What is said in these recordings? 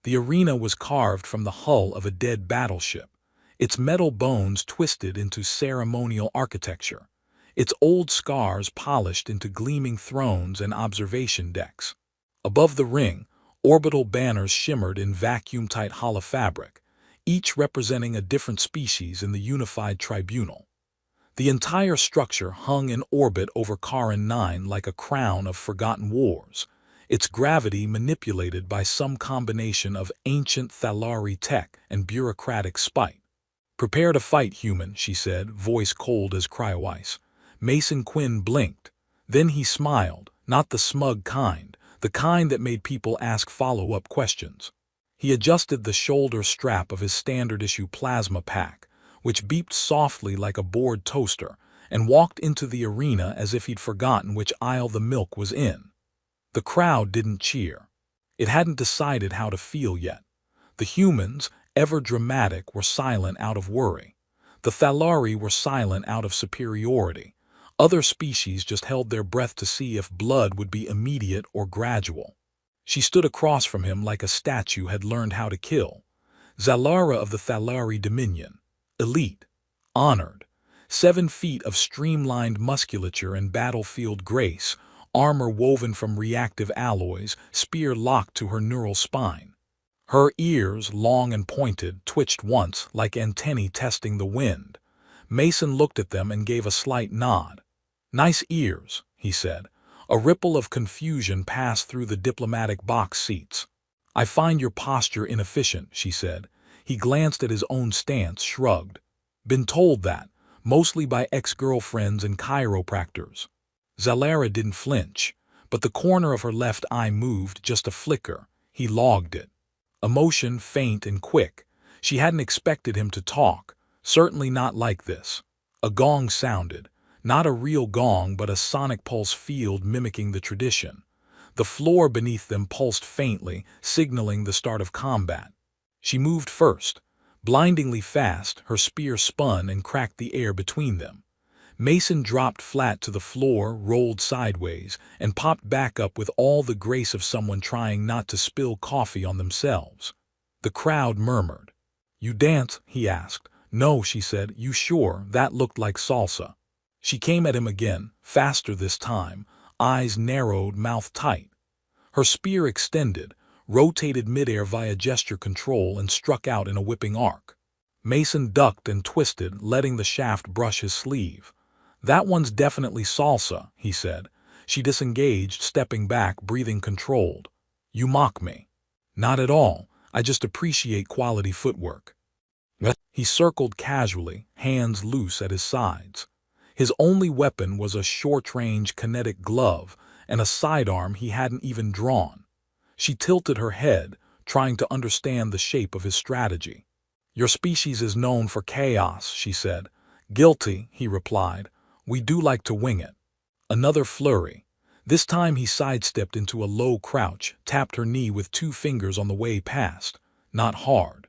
The arena was carved from the hull of a dead battleship, its metal bones twisted into ceremonial architecture, its old scars polished into gleaming thrones and observation decks. Above the ring, orbital banners shimmered in vacuum-tight holofabric, each representing a different species in the unified tribunal. The entire structure hung in orbit over Charon 9 like a crown of forgotten wars, its gravity manipulated by some combination of ancient Thalari tech and bureaucratic spite. "Prepare to fight, human," she said, voice cold as cryo-ice. Mason Quinn blinked. Then he smiled, not the smug kind, the kind that made people ask follow-up questions. He adjusted the shoulder strap of his standard-issue plasma pack, which beeped softly like a bored toaster, and walked into the arena as if he'd forgotten which aisle the milk was in. The crowd didn't cheer. It hadn't decided how to feel yet. The humans, ever dramatic, were silent out of worry. The Thalari were silent out of superiority. Other species just held their breath to see if blood would be immediate or gradual. She stood across from him like a statue had learned how to kill. Zalara of the Thalari Dominion. Elite. Honored. 7 feet of streamlined musculature and battlefield grace, armor woven from reactive alloys, spear locked to her neural spine. Her ears, long and pointed, twitched once like antennae testing the wind. Mason looked at them and gave a slight nod. "Nice ears," he said. A ripple of confusion passed through the diplomatic box seats. "I find your posture inefficient," she said. He glanced at his own stance, shrugged. "Been told that, mostly by ex-girlfriends and chiropractors." Zalara didn't flinch, but the corner of her left eye moved just a flicker. He logged it. Emotion faint and quick. She hadn't expected him to talk, certainly not like this. A gong sounded. Not a real gong, but a sonic pulse field mimicking the tradition. The floor beneath them pulsed faintly, signaling the start of combat. She moved first. Blindingly fast, her spear spun and cracked the air between them. Mason dropped flat to the floor, rolled sideways, and popped back up with all the grace of someone trying not to spill coffee on themselves. The crowd murmured. "You dance?" he asked. "No," she said. "You sure? That looked like salsa." She came at him again, faster this time, eyes narrowed, mouth tight. Her spear extended, rotated midair via gesture control, and struck out in a whipping arc. Mason ducked and twisted, letting the shaft brush his sleeve. "That one's definitely salsa," he said. She disengaged, stepping back, breathing controlled. "You mock me." "Not at all. I just appreciate quality footwork." He circled casually, hands loose at his sides. His only weapon was a short-range kinetic glove and a sidearm he hadn't even drawn. She tilted her head, trying to understand the shape of his strategy. "Your species is known for chaos," she said. "Guilty," he replied. "We do like to wing it." Another flurry. This time he sidestepped into a low crouch, tapped her knee with 2 fingers on the way past. Not hard.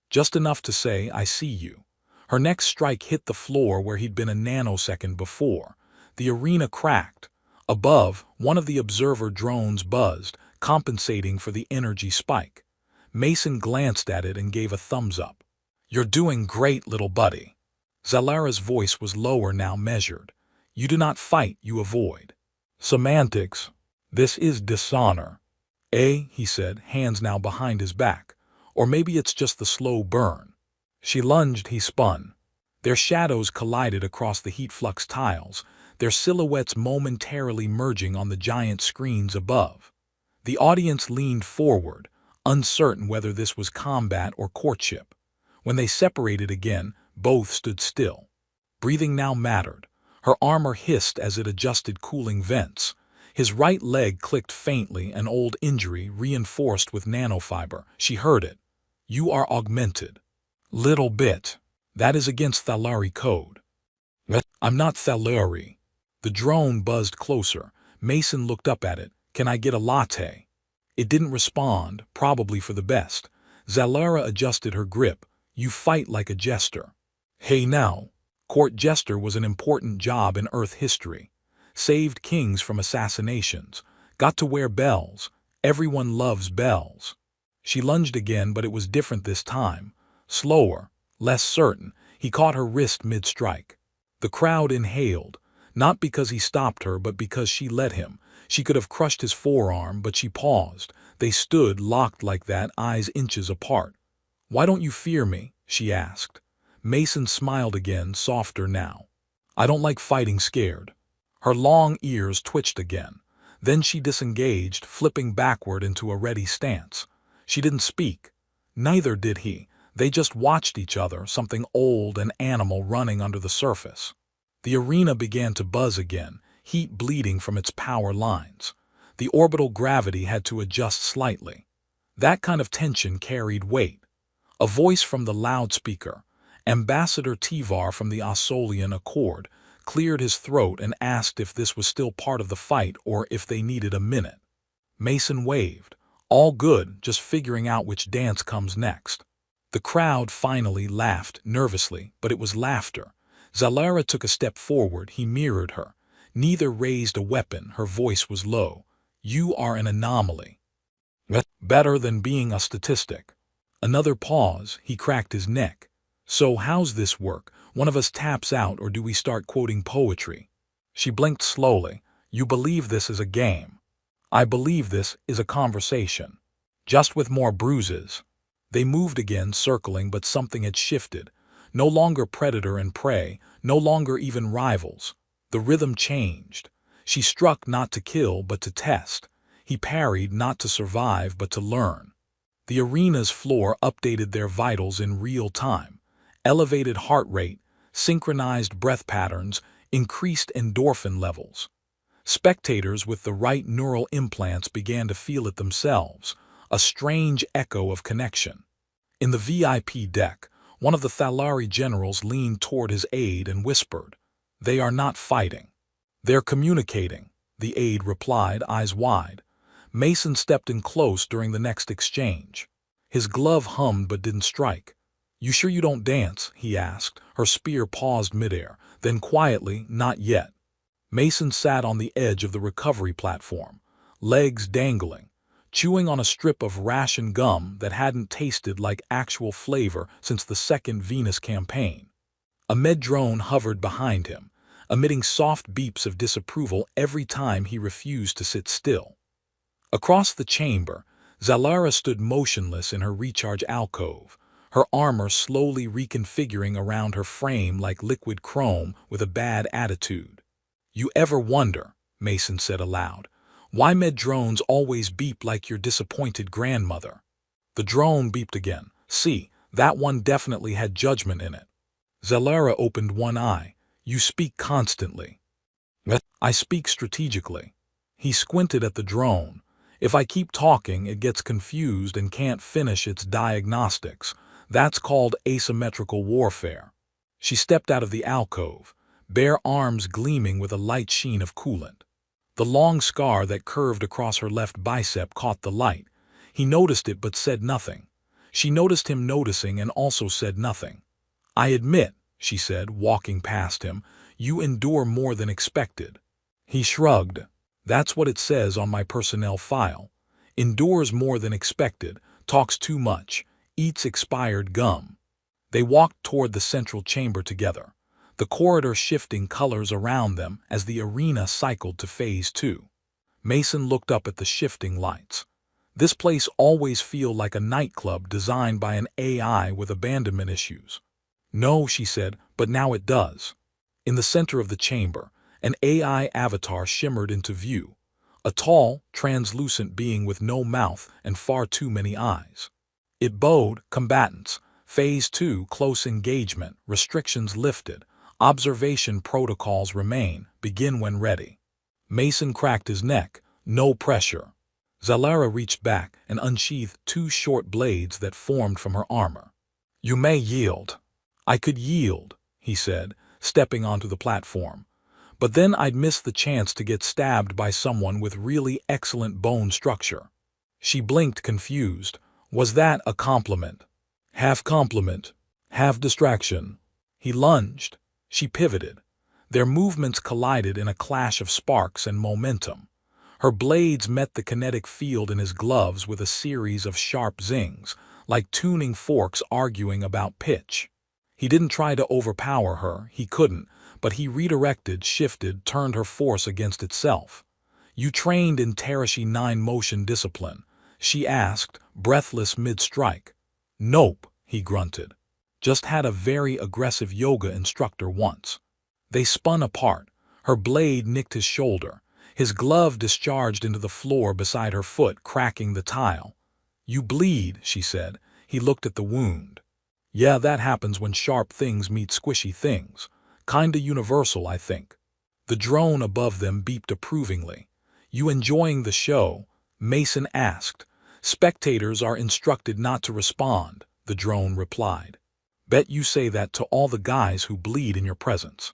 Just enough to say, "I see you." Her next strike hit the floor where he'd been a nanosecond before. The arena cracked. Above, one of the observer drones buzzed, compensating for the energy spike. Mason glanced at it and gave a thumbs up. "You're doing great, little buddy." Zalara's voice was lower now, measured. "You do not fight, you avoid." "Semantics. This is dishonor." He said, hands now behind his back. "Or maybe it's just the slow burn." She lunged, he spun. Their shadows collided across the heat-flux tiles, their silhouettes momentarily merging on the giant screens above. The audience leaned forward, uncertain whether this was combat or courtship. When they separated again, both stood still. Breathing now mattered. Her armor hissed as it adjusted cooling vents. His right leg clicked faintly, an old injury reinforced with nanofiber. She heard it. "You are augmented." "Little bit. That is against Thalari code." "I'm not Thalari." The drone buzzed closer. Mason looked up at it. "Can I get a latte?" It didn't respond, probably for the best. Zalara adjusted her grip. "You fight like a jester." "Hey now." Court jester was an important job in Earth history. Saved kings from assassinations. Got to wear bells. Everyone loves bells. She lunged again, but it was different this time. Slower, less certain. He caught her wrist mid-strike. The crowd inhaled, not because he stopped her, but because she let him. She could have crushed his forearm, but she paused. They stood locked like that, eyes inches apart. "Why don't you fear me?" she asked. Mason smiled again, softer now. "I don't like fighting scared." Her long ears twitched again. Then she disengaged, flipping backward into a ready stance. She didn't speak. Neither did he. They just watched each other, something old and animal running under the surface. The arena began to buzz again, heat bleeding from its power lines. The orbital gravity had to adjust slightly. That kind of tension carried weight. A voice from the loudspeaker, Ambassador Tivar from the Osolian Accord, cleared his throat and asked if this was still part of the fight or if they needed a minute. Mason waved. "All good, just figuring out which dance comes next." The crowd finally laughed, nervously, but it was laughter. Zalara took a step forward. He mirrored her. Neither raised a weapon. Her voice was low. "You are an anomaly. Better than being a statistic." Another pause. He cracked his neck. "So how's this work? One of us taps out, or do we start quoting poetry?" She blinked slowly. "You believe this is a game. I believe this is a conversation. Just with more bruises." They moved again, circling, but something had shifted. No longer predator and prey, no longer even rivals. The rhythm changed. She struck not to kill, but to test. He parried not to survive, but to learn. The arena's floor updated their vitals in real time. Elevated heart rate, synchronized breath patterns, increased endorphin levels. Spectators with the right neural implants began to feel it themselves, a strange echo of connection. In the VIP deck, one of the Thalari generals leaned toward his aide and whispered, "They are not fighting. They're communicating," the aide replied, eyes wide. Mason stepped in close during the next exchange. His glove hummed but didn't strike. "You sure you don't dance?" he asked. Her spear paused midair, then quietly, "Not yet." Mason sat on the edge of the recovery platform, legs dangling, chewing on a strip of ration gum that hadn't tasted like actual flavor since the second Venus campaign. A med drone hovered behind him, emitting soft beeps of disapproval every time he refused to sit still. Across the chamber, Zalara stood motionless in her recharge alcove, her armor slowly reconfiguring around her frame like liquid chrome with a bad attitude. "You ever wonder," Mason said aloud, "why med drones always beep like your disappointed grandmother?" The drone beeped again. "See, that one definitely had judgment in it." Zalara opened one eye. "You speak constantly." "I speak strategically." He squinted at the drone. "If I keep talking, it gets confused and can't finish its diagnostics. That's called asymmetrical warfare." She stepped out of the alcove, bare arms gleaming with a light sheen of coolant. The long scar that curved across her left bicep caught the light. He noticed it but said nothing. She noticed him noticing and also said nothing. "I admit," she said, walking past him, "you endure more than expected." He shrugged. "That's what it says on my personnel file. Endures more than expected, talks too much, eats expired gum." They walked toward the central chamber together, the corridor shifting colors around them as the arena cycled to Phase 2. Mason looked up at the shifting lights. "This place always feels like a nightclub designed by an AI with abandonment issues." "No," she said, "but now it does." In the center of the chamber, an AI avatar shimmered into view, a tall, translucent being with no mouth and far too many eyes. It bowed, "Combatants, Phase 2 close engagement, restrictions lifted, observation protocols remain, begin when ready." Mason cracked his neck, "No pressure." Zalara reached back and unsheathed two short blades that formed from her armor. "You may yield." "I could yield," he said, stepping onto the platform. "But then I'd miss the chance to get stabbed by someone with really excellent bone structure." She blinked, confused. Was that a compliment? Half compliment, half distraction. He lunged. She pivoted. Their movements collided in a clash of sparks and momentum. Her blades met the kinetic field in his gloves with a series of sharp zings, like tuning forks arguing about pitch. He didn't try to overpower her, he couldn't, but he redirected, shifted, turned her force against itself. "You trained in Tarashi 9 motion discipline?" she asked, breathless mid-strike. "Nope," he grunted. "Just had a very aggressive yoga instructor once." They spun apart. Her blade nicked his shoulder. His glove discharged into the floor beside her foot, cracking the tile. "You bleed," she said. He looked at the wound. "Yeah, that happens when sharp things meet squishy things. Kinda universal, I think." The drone above them beeped approvingly. "You enjoying the show?" Mason asked. "Spectators are instructed not to respond," the drone replied. "Bet you say that to all the guys who bleed in your presence."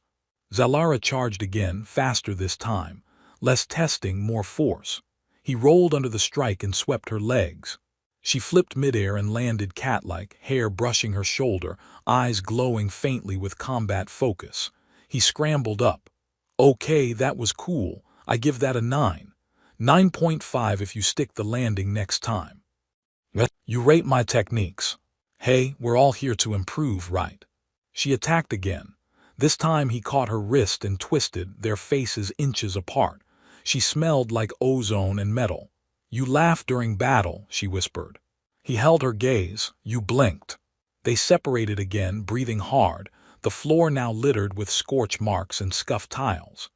Zalara charged again, faster this time. Less testing, more force. He rolled under the strike and swept her legs. She flipped midair and landed cat-like, hair brushing her shoulder, eyes glowing faintly with combat focus. He scrambled up. "Okay, that was cool. I give that a 9. 9.5 if you stick the landing next time." "You rate my techniques. Hey, we're all here to improve, right?" She attacked again. This time he caught her wrist and twisted, their faces inches apart. She smelled like ozone and metal. "You laugh during battle," she whispered. He held her gaze. "You blinked." They separated again, breathing hard, the floor now littered with scorch marks and scuffed tiles.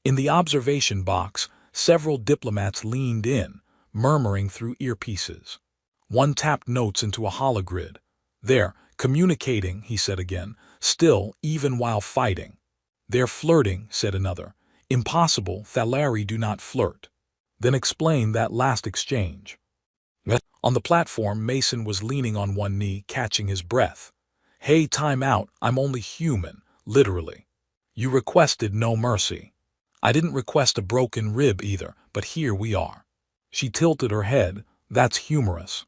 In the observation box, several diplomats leaned in, murmuring through earpieces. One tapped notes into a hologrid. "They're communicating," he said again, "still, even while fighting." "They're flirting," said another. "Impossible, Thalari do not flirt." "Then explain that last exchange." On the platform, Mason was leaning on one knee, catching his breath. "Hey, time out, I'm only human, literally. You requested no mercy. I didn't request a broken rib either, but here we are." She tilted her head. "That's humorous."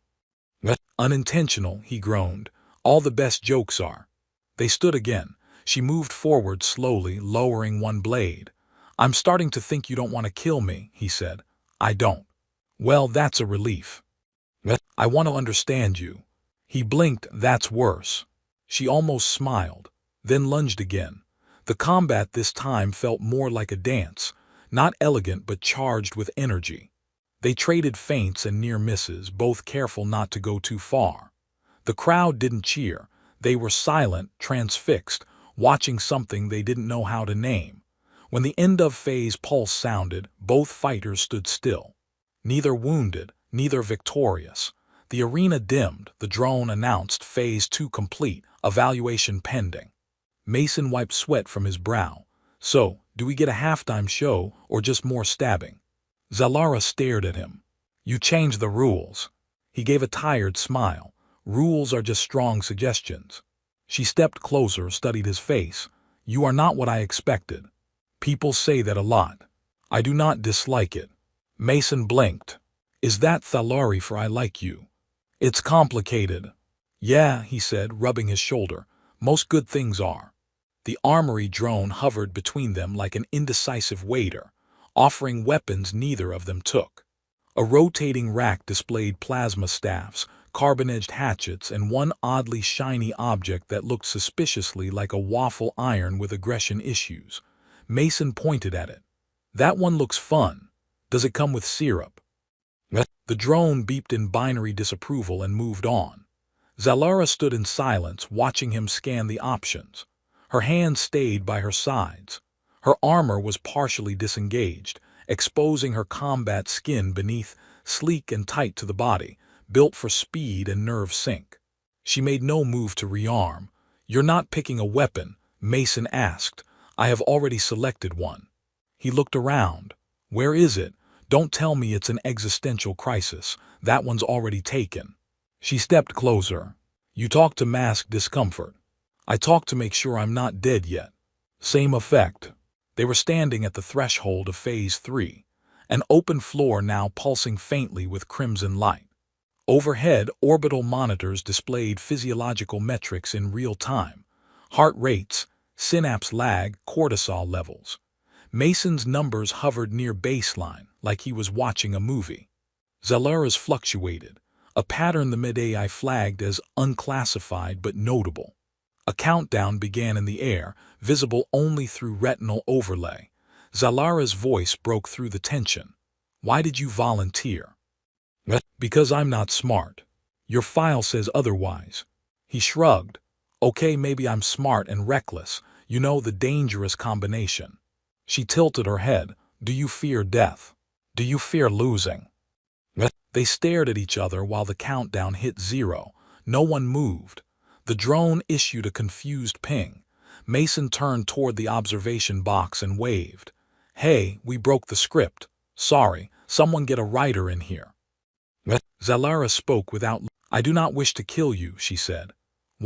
"Unintentional," he groaned. "All the best jokes are." They stood again. She moved forward slowly, lowering one blade. "I'm starting to think you don't want to kill me," he said. "I don't." "Well, that's a relief." "I want to understand you." He blinked. "That's worse." She almost smiled, then lunged again. The combat this time felt more like a dance, not elegant but charged with energy. They traded feints and near misses, both careful not to go too far. The crowd didn't cheer. They were silent, transfixed, watching something they didn't know how to name. When the end-of-phase pulse sounded, both fighters stood still. Neither wounded, neither victorious. The arena dimmed. The drone announced Phase 2 complete, evaluation pending. Mason wiped sweat from his brow. "So, do we get a halftime show, or just more stabbing?" Zalara stared at him. "You changed the rules." He gave a tired smile. "Rules are just strong suggestions." She stepped closer, studied his face. "You are not what I expected." "People say that a lot. I do not dislike it." Mason blinked. "Is that Thalari for I like you?" "It's complicated." "Yeah," he said, rubbing his shoulder. "Most good things are." The armory drone hovered between them like an indecisive waiter, offering weapons neither of them took. A rotating rack displayed plasma staffs, carbon-edged hatchets, and one oddly shiny object that looked suspiciously like a waffle iron with aggression issues. Mason pointed at it. "That one looks fun. Does it come with syrup?" The drone beeped in binary disapproval and moved on. Zalara stood in silence, watching him scan the options. Her hands stayed by her sides. Her armor was partially disengaged, exposing her combat skin beneath, sleek and tight to the body, built for speed and nerve sync. She made no move to rearm. "You're not picking a weapon?" Mason asked. "I have already selected one." He looked around. "Where is it? Don't tell me it's an existential crisis. That one's already taken." She stepped closer. "You talk to mask discomfort. I talk to make sure I'm not dead yet." Same effect. They were standing at the threshold of Phase 3, an open floor now pulsing faintly with crimson light. Overhead, orbital monitors displayed physiological metrics in real time: heart rates, synapse lag, cortisol levels. Mason's numbers hovered near baseline, like he was watching a movie. Zalara's fluctuated, a pattern the mid-AI flagged as unclassified but notable. A countdown began in the air, visible only through retinal overlay. Zalara's voice broke through the tension. "Why did you volunteer?" "Because I'm not smart. Your file says otherwise." He shrugged. "Okay, maybe I'm smart and reckless. You know, the dangerous combination." She tilted her head. "Do you fear death? Do you fear losing?" They stared at each other while the countdown hit 0. No one moved. The drone issued a confused ping. Mason turned toward the observation box and waved. "Hey, we broke the script. Sorry, someone get a writer in here." Zalara spoke without. "I do not wish to kill you," she said.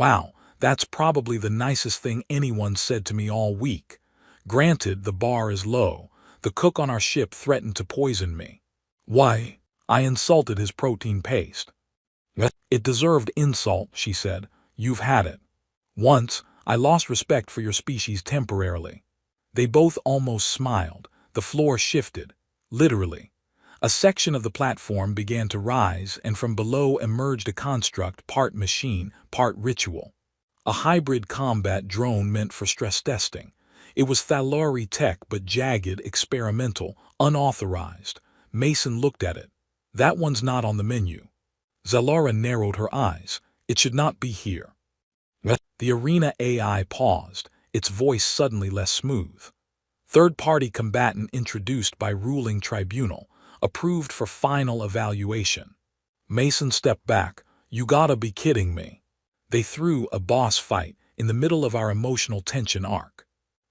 "Wow, that's probably the nicest thing anyone said to me all week. Granted, the bar is low. The cook on our ship threatened to poison me. Why? I insulted his protein paste." "It deserved insult," she said. "You've had it. Once, I lost respect for your species temporarily." They both almost smiled. The floor shifted. Literally. A section of the platform began to rise, and from below emerged a construct part machine, part ritual. A hybrid combat drone meant for stress testing. It was Thalari tech but jagged, experimental, unauthorized. Mason looked at it. "That one's not on the menu." Zalara narrowed her eyes. "It should not be here." The arena AI paused, its voice suddenly less smooth. "Third-party combatant introduced by ruling tribunal, approved for final evaluation." Mason stepped back. "You gotta be kidding me." They threw a boss fight in the middle of our emotional tension arc.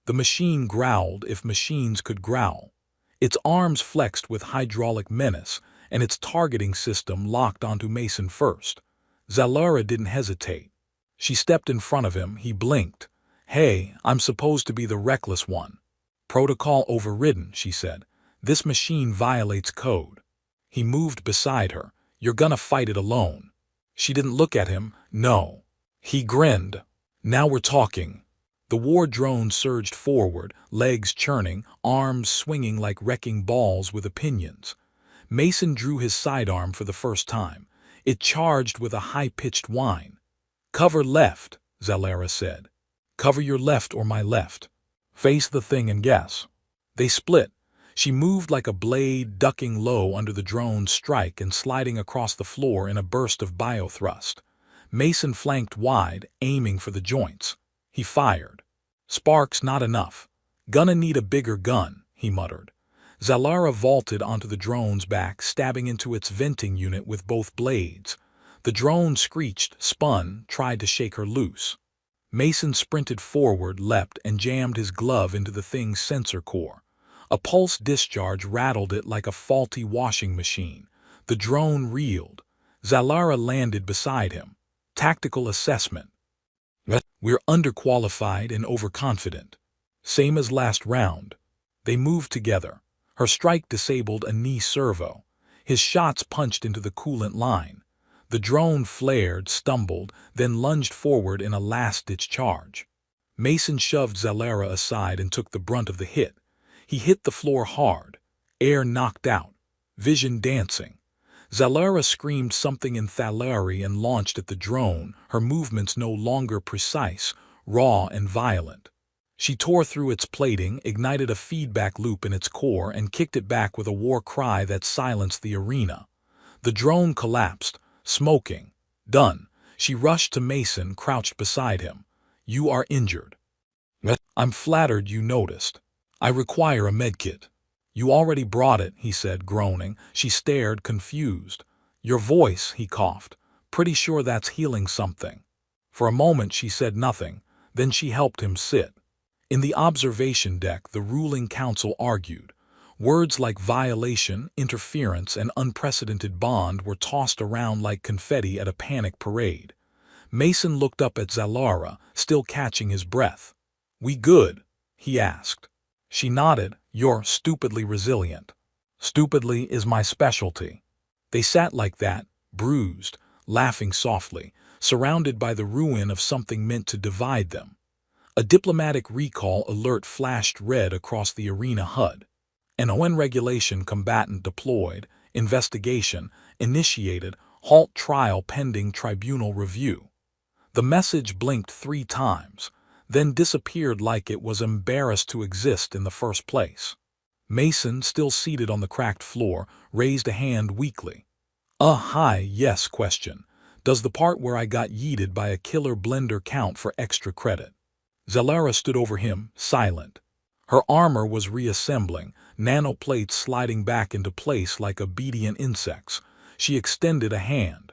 The machine growled if machines could growl. Its arms flexed with hydraulic menace, and its targeting system locked onto Mason first. Zalara didn't hesitate. She stepped in front of him. He blinked. "Hey, I'm supposed to be the reckless one." "Protocol overridden," she said. "This machine violates code." He moved beside her. "You're gonna fight it alone." She didn't look at him. "No." He grinned. "Now we're talking." The war drone surged forward, legs churning, arms swinging like wrecking balls with opinions. Mason drew his sidearm for the first time. It charged with a high-pitched whine. "Cover left," Zalara said. "Cover your left or my left. Face the thing and guess." They split. She moved like a blade, ducking low under the drone's strike and sliding across the floor in a burst of biothrust. Mason flanked wide, aiming for the joints. He fired. "Sparks not enough. Gonna need a bigger gun," he muttered. Zalara vaulted onto the drone's back, stabbing into its venting unit with both blades. The drone screeched, spun, tried to shake her loose. Mason sprinted forward, leapt, and jammed his glove into the thing's sensor core. A pulse discharge rattled it like a faulty washing machine. The drone reeled. Zalara landed beside him. "Tactical assessment." "We're underqualified and overconfident." "Same as last round." They moved together. Her strike disabled a knee servo. His shots punched into the coolant line. The drone flared, stumbled, then lunged forward in a last-ditch charge. Mason shoved Zalara aside and took the brunt of the hit. He hit the floor hard. Air knocked out. Vision dancing. Zalara screamed something in Thalari and launched at the drone, her movements no longer precise, raw and violent. She tore through its plating, ignited a feedback loop in its core, and kicked it back with a war cry that silenced the arena. The drone collapsed, smoking. "Done." She rushed to Mason, crouched beside him. "You are injured." "I'm flattered you noticed. I require a medkit." "You already brought it," he said, groaning. She stared, confused. "Your voice," he coughed. "Pretty sure that's healing something." For a moment she said nothing, then she helped him sit. In the observation deck, the ruling council argued. Words like violation, interference, and unprecedented bond were tossed around like confetti at a panic parade. Mason looked up at Zalara, still catching his breath. "We good?" he asked. She nodded. "You're stupidly resilient." "Stupidly is my specialty." They sat like that, bruised, laughing softly, surrounded by the ruin of something meant to divide them. A diplomatic recall alert flashed red across the arena HUD. An UN regulation combatant deployed, investigation initiated, halt trial pending tribunal review. The message blinked 3 times, then disappeared like it was embarrassed to exist in the first place. Mason, still seated on the cracked floor, raised a hand weakly. Hi, yes question. Does the part where I got yeeted by a killer blender count for extra credit? Zalara stood over him, silent. Her armor was reassembling, nanoplates sliding back into place like obedient insects. She extended a hand.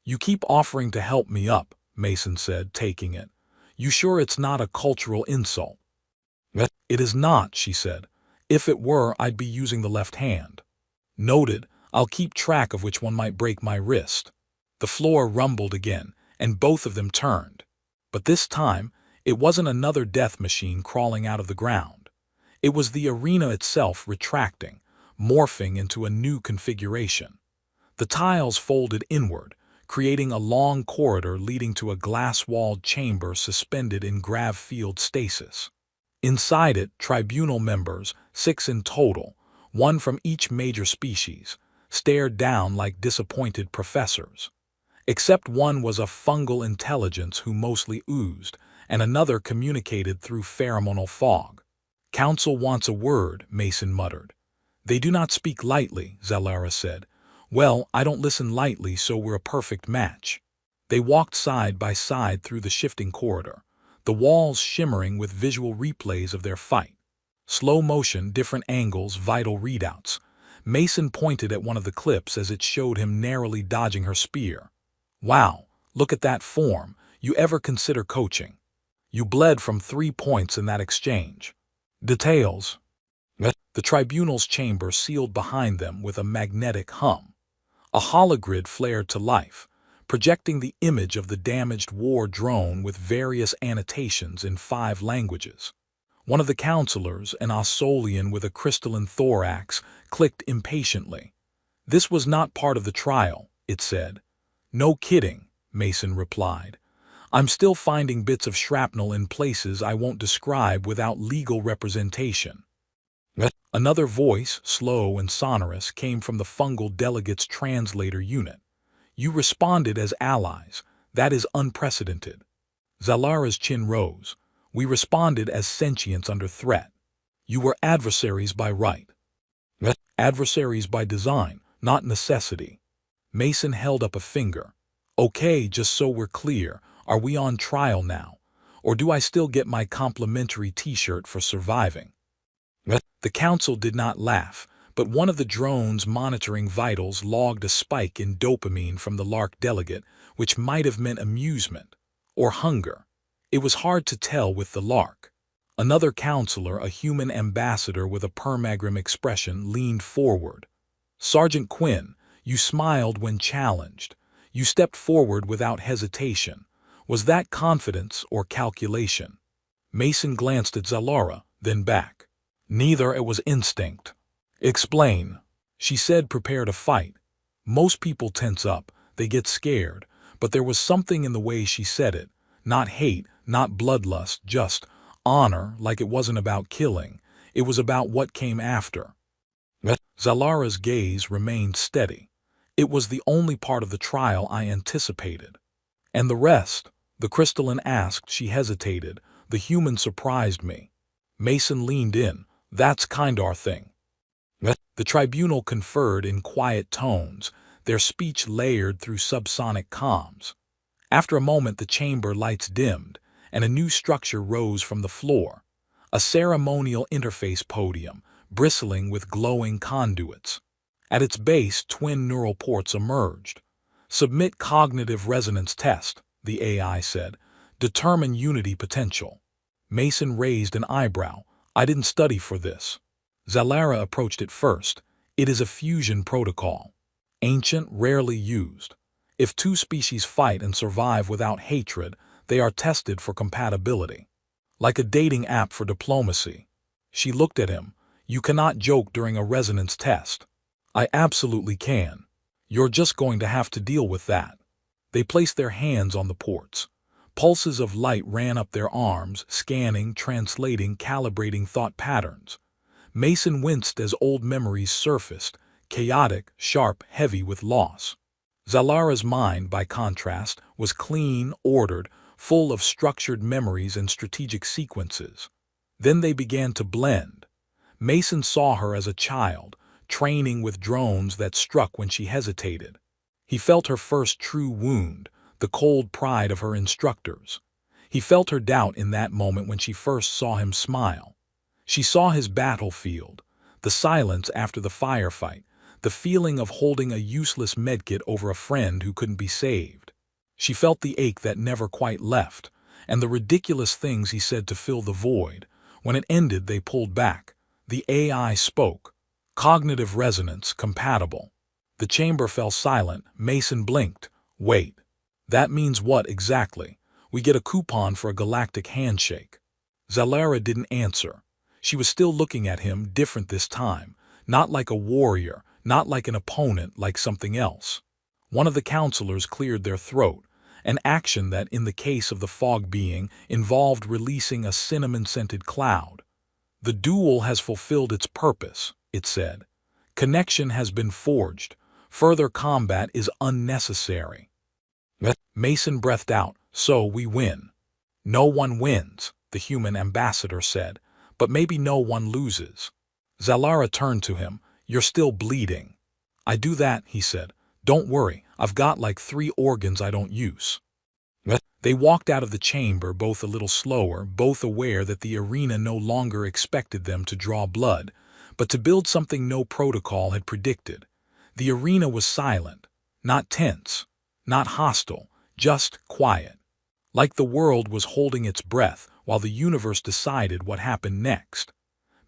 You keep offering to help me up, Mason said, taking it. You sure it's not a cultural insult? It is not, she said. If it were, I'd be using the left hand. Noted, I'll keep track of which one might break my wrist. The floor rumbled again, and both of them turned. But this time, it wasn't another death machine crawling out of the ground. It was the arena itself retracting, morphing into a new configuration. The tiles folded inward, creating a long corridor leading to a glass-walled chamber suspended in grav-field stasis. Inside it, tribunal members, 6 in total, 1 from each major species, stared down like disappointed professors. Except one was a fungal intelligence who mostly oozed, and another communicated through pheromonal fog. Council wants a word, Mason muttered. They do not speak lightly, Zalara said. Well, I don't listen lightly, so we're a perfect match. They walked side by side through the shifting corridor, the walls shimmering with visual replays of their fight. Slow motion, different angles, vital readouts. Mason pointed at one of the clips as it showed him narrowly dodging her spear. Wow, look at that form. You ever consider coaching? You bled from 3 points in that exchange. Details. The tribunal's chamber sealed behind them with a magnetic hum. A hologrid flared to life, projecting the image of the damaged war drone with various annotations in 5 languages. One of the counselors, an Osolian with a crystalline thorax, clicked impatiently. This was not part of the trial, it said. No kidding, Mason replied. I'm still finding bits of shrapnel in places I won't describe without legal representation. Another voice, slow and sonorous, came from the fungal delegate's translator unit. You responded as allies. That is unprecedented. Zalara's chin rose. We responded as sentients under threat. You were adversaries by right. Adversaries by design, not necessity. Mason held up a finger. Okay, just so we're clear, are we on trial now? Or do I still get my complimentary t-shirt for surviving? The council did not laugh, but one of the drones monitoring vitals logged a spike in dopamine from the Lark delegate, which might have meant amusement or hunger. It was hard to tell with the Lark. Another counselor, a human ambassador with a permagrim expression, leaned forward. Sergeant Quinn, you smiled when challenged. You stepped forward without hesitation. Was that confidence or calculation? Mason glanced at Zalara, then back. Neither, it was instinct. Explain. She said, prepare to fight. Most people tense up, they get scared, but there was something in the way she said it. Not hate, not bloodlust, just honor, like it wasn't about killing. It was about what came after. Zalara's gaze remained steady. It was the only part of the trial I anticipated. And the rest? The crystalline asked. She hesitated. The human surprised me. Mason leaned in. That's kind our thing. The tribunal conferred in quiet tones, their speech layered through subsonic comms. After a moment, the chamber lights dimmed, and a new structure rose from the floor. A ceremonial interface podium, bristling with glowing conduits. At its base, twin neural ports emerged. Submit cognitive resonance test, the AI said. Determine unity potential. Mason raised an eyebrow. I didn't study for this. Zalara approached it first. It is a fusion protocol. Ancient, rarely used. If 2 species fight and survive without hatred, they are tested for compatibility. Like a dating app for diplomacy. She looked at him. You cannot joke during a resonance test. I absolutely can. You're just going to have to deal with that. They placed their hands on the ports. Pulses of light ran up their arms, scanning, translating, calibrating thought patterns. Mason winced as old memories surfaced, chaotic, sharp, heavy with loss. Zalara's mind, by contrast, was clean, ordered, full of structured memories and strategic sequences. Then they began to blend. Mason saw her as a child, training with drones that struck when she hesitated. He felt her first true wound, the cold pride of her instructors. He felt her doubt in that moment when she first saw him smile. She saw his battlefield, the silence after the firefight, the feeling of holding a useless medkit over a friend who couldn't be saved. She felt the ache that never quite left, and the ridiculous things he said to fill the void. When it ended, they pulled back. The AI spoke. Cognitive resonance compatible. The chamber fell silent. Mason blinked. Wait. That means what exactly? We get a coupon for a galactic handshake. Zalara didn't answer. She was still looking at him, different this time. Not like a warrior, not like an opponent, like something else. One of the counselors cleared their throat, an action that, in the case of the fog being, involved releasing a cinnamon-scented cloud. The duel has fulfilled its purpose, it said. Connection has been forged. Further combat is unnecessary. Mason breathed out. So we win. No one wins, the human ambassador said, but maybe no one loses. Zalara turned to him. You're still bleeding. I do that, he said. Don't worry, I've got like 3 organs I don't use. They walked out of the chamber, both a little slower, both aware that the arena no longer expected them to draw blood, but to build something no protocol had predicted. The arena was silent, not tense, not hostile, just quiet. Like the world was holding its breath while the universe decided what happened next.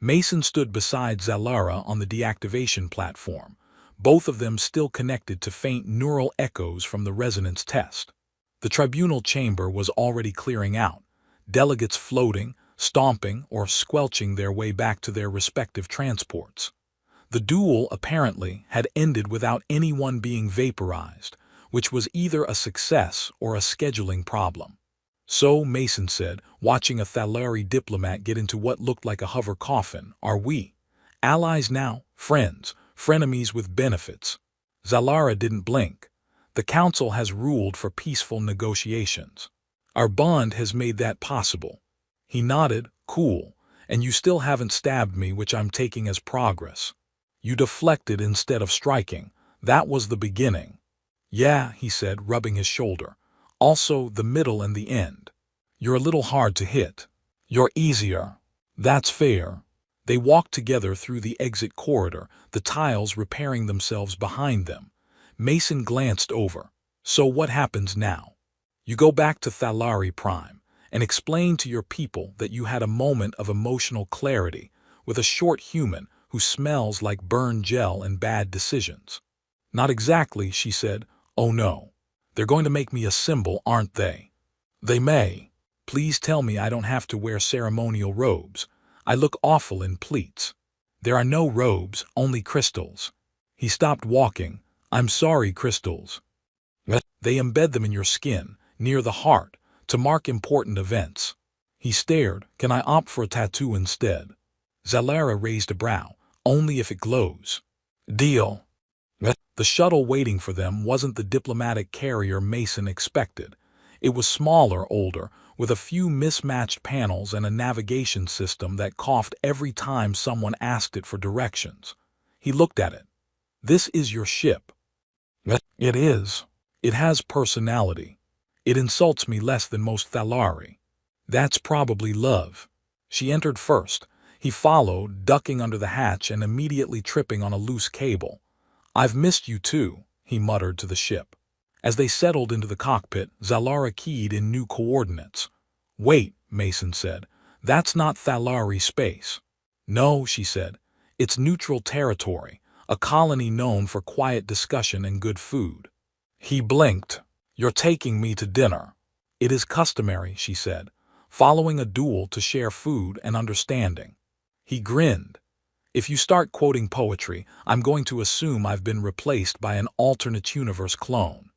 Mason stood beside Zalara on the deactivation platform, both of them still connected to faint neural echoes from the resonance test. The tribunal chamber was already clearing out, delegates floating, stomping, or squelching their way back to their respective transports. The duel, apparently, had ended without anyone being vaporized, which was either a success or a scheduling problem. So, Mason said, watching a Thalari diplomat get into what looked like a hover coffin, are we allies now, friends, frenemies with benefits? Zalara didn't blink. The council has ruled for peaceful negotiations. Our bond has made that possible. He nodded, cool, and you still haven't stabbed me, which I'm taking as progress. You deflected instead of striking. That was the beginning. Yeah, he said, rubbing his shoulder. Also the middle and the end. You're a little hard to hit. You're easier. That's fair. They walked together through the exit corridor, the tiles repairing themselves behind them. Mason glanced over. So what happens now? You go back to Thalari Prime and explain to your people that you had a moment of emotional clarity with a short human who smells like burned gel and bad decisions. Not exactly, she said. Oh no. They're going to make me a symbol, aren't they? They may. Please tell me I don't have to wear ceremonial robes. I look awful in pleats. There are no robes, only crystals. He stopped walking. I'm sorry, crystals. They embed them in your skin, near the heart, to mark important events. He stared. Can I opt for a tattoo instead? Zalara raised a brow. Only if it glows. Deal. The shuttle waiting for them wasn't the diplomatic carrier Mason expected. It was smaller, older, with a few mismatched panels and a navigation system that coughed every time someone asked it for directions. He looked at it. This is your ship. It is. It has personality. It insults me less than most Thalari. That's probably love. She entered first. He followed, ducking under the hatch and immediately tripping on a loose cable. I've missed you too, he muttered to the ship. As they settled into the cockpit, Zalara keyed in new coordinates. Wait, Mason said. That's not Thalari space. No, she said. It's neutral territory, a colony known for quiet discussion and good food. He blinked. You're taking me to dinner. It is customary, she said, following a duel to share food and understanding. He grinned. If you start quoting poetry, I'm going to assume I've been replaced by an alternate universe clone.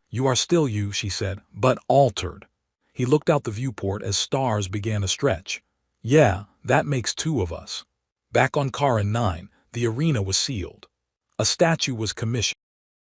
You are still you, she said, but altered. He looked out the viewport as stars began to stretch. Yeah, that makes 2 of us. Back on Karan 9, the arena was sealed. A statue was commissioned.